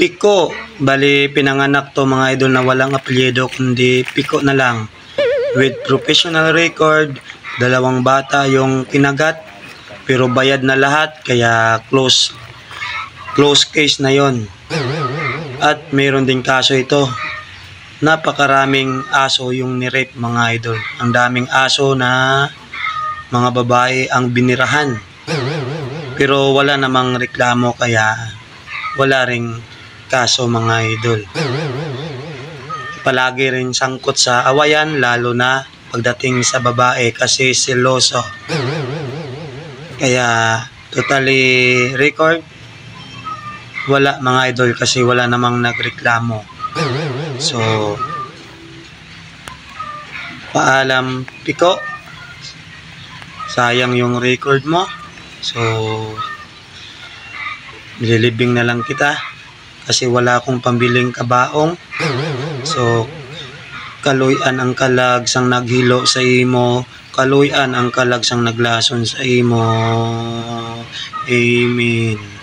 Piko, bali pinanganak to mga idol na walang apelyido kundi Piko na lang. With professional record, 2 bata yung kinagat pero bayad na lahat kaya close case na yon. At mayroon din kaso ito. Napakaraming aso yung nirape mga idol. Ang daming aso na mga babae ang binirahan. Pero wala namang reklamo kaya wala ring kaso mga idol. Palagi rin sangkot sa awayan lalo na pagdating sa babae kasi seloso. Kaya totally record wala mga idol kasi wala namang nagreklamo. So paalam Piko, sayang yung record mo. So nililibing na lang kita kasi wala akong pambiling kabaong. So kaluyan ang kalag sang naghilo sa imo, kaluyan ang kalag sang naglason sa imo. Amen.